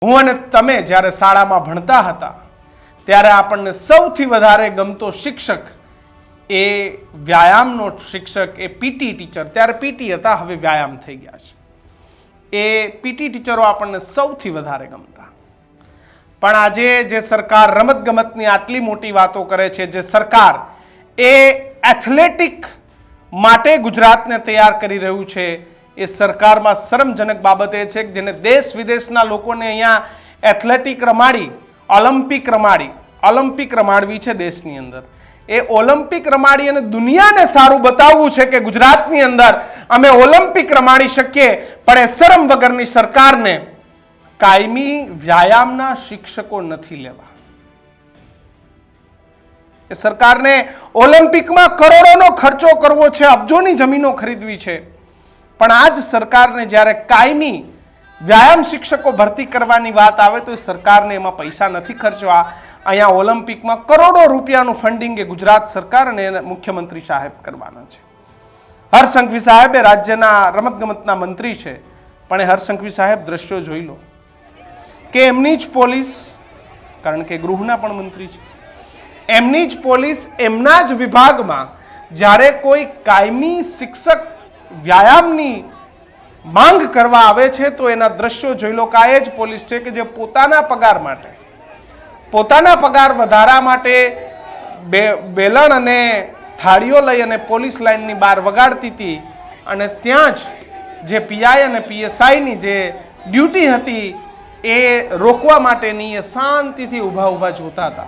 હું અને તમે જ્યારે શાળામાં ભણતા હતા ત્યારે આપણને સૌથી વધારે ગમતો શિક્ષક એ વ્યાયામનો શિક્ષક એ પીટી ટીચર. ત્યારે પીટી હતા, હવે વ્યાયામ થઈ ગયા છે. એ પીટી ટીચરો આપણને સૌથી વધારે ગમતા. પણ આજે જે સરકાર રમતગમતની આટલી મોટી વાતો કરે છે, જે સરકાર એ એથ્લેટિક માટે ગુજરાતને તૈયાર કરી રહ્યું છે, એ સરકારમાં શરમજનક બાબત એ છે કે જેને દેશ વિદેશના લોકોને અહીંયા એથ્લેટિક રમાડી, ઓલિમ્પિક રમાડવી છે દેશની અંદર. એ ઓલિમ્પિક રમાડી અને દુનિયાને સારું બતાવવું છે કે ગુજરાતની અંદર અમે ઓલિમ્પિક રમાડી શકીએ, પણ એ શરમ વગરની સરકારને કાયમી વ્યાયામના શિક્ષકો નથી લેવા. એ સરકારને ઓલિમ્પિકમાં કરોડોનો ખર્ચો કરવો છે, અબજોની જમીનો ખરીદવી છે, પણ આ જ સરકારને જ્યારે કાયમી વ્યાયામ શિક્ષકો ભરતી કરવાની વાત આવે તો એ સરકારને એમાં પૈસા નથી ખર્ચવા. અહીંયા ઓલિમ્પિકમાં કરોડો રૂપિયાનું ફંડિંગ એ ગુજરાત સરકાર અને મુખ્યમંત્રી સાહેબ કરવાના છે. હર્ષ સંઘવી સાહેબ એ રાજ્યના રમતગમતના મંત્રી છે, પણ એ હર્ષ સંઘવી સાહેબ દ્રશ્યો જોઈ લો કે એમની જ પોલીસ, કારણ કે ગૃહના પણ મંત્રી છે, એમની જ પોલીસ એમના જ વિભાગમાં જ્યારે કોઈ કાયમી શિક્ષક વ્યાયામની માંગ કરવા આવે છે તો એના દ્રશ્યો જોઈ લો. કે આ જ પોલીસ છે કે જે પોતાના પગાર માટે, પોતાના પગાર વધારા માટે બેલણ અને થાળીઓ લઈ અને પોલીસ લાઇનની બહાર વગાડતી હતી, અને ત્યાં જ જે પીઆઈ અને પીએસઆઈની જે ડ્યુટી હતી એ રોકવા માટેની એ શાંતિથી ઊભા જોતા હતા.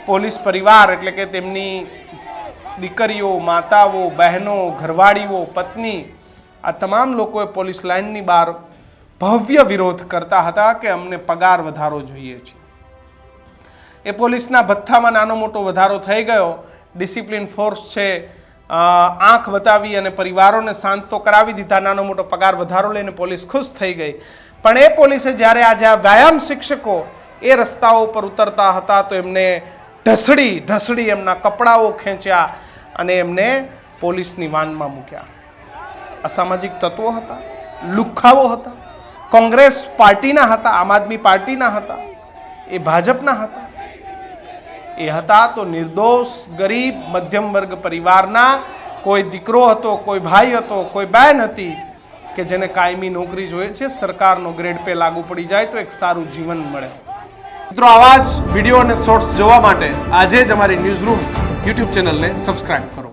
પોલીસ પરિવાર એટલે કે તેમની દીકરીઓ, માતાઓ, બહેનો, ઘરવાળીઓ, પત્ની, આ તમામ લોકોએ પોલીસ લાઇનની બહાર ભવ્ય વિરોધ કરતા હતા કે અમને પગાર વધારો જોઈએ છે. એ પોલીસના ભથ્થામાં નાનો મોટો વધારો થઈ ગયો. ડિસિપ્લિન ફોર્સ છે, આંખ બતાવી અને પરિવારોને શાંત તો કરાવી દીધા, નાનો મોટો પગાર વધારો લઈને પોલીસ ખુશ થઈ ગઈ. પણ એ પોલીસે જ્યારે આજે આ વ્યાયામ શિક્ષકો એ રસ્તાઓ પર ઉતરતા હતા તો એમને ઢસડી એમના કપડાઓ ખેંચ્યા અને એમને પોલીસની વાનમાં મૂક્યા. અસામાજિક તત્વો હતા, લુખ્ખાઓ હતા, કોંગ્રેસ પાર્ટીના હતા, આમ આદમી પાર્ટીના હતા, એ ભાજપના હતા. એ હતા તો નિર્દોષ ગરીબ મધ્યમ વર્ગ પરિવારના કોઈ દીકરો હતો, કોઈ ભાઈ હતો, કોઈ બહેન હતી કે જેને કાયમી નોકરી જોઈએ છે, સરકારનો ગ્રેડ પે લાગુ પડી જાય તો એક સારું જીવન મળે. મિત્રો, આવા જ વિડીયો અને શોર્ટ્સ જોવા માટે આજે જ અમારી ન્યૂઝ રૂમ યુટ્યુબ ચેનલને સબસ્ક્રાઇબ કરો.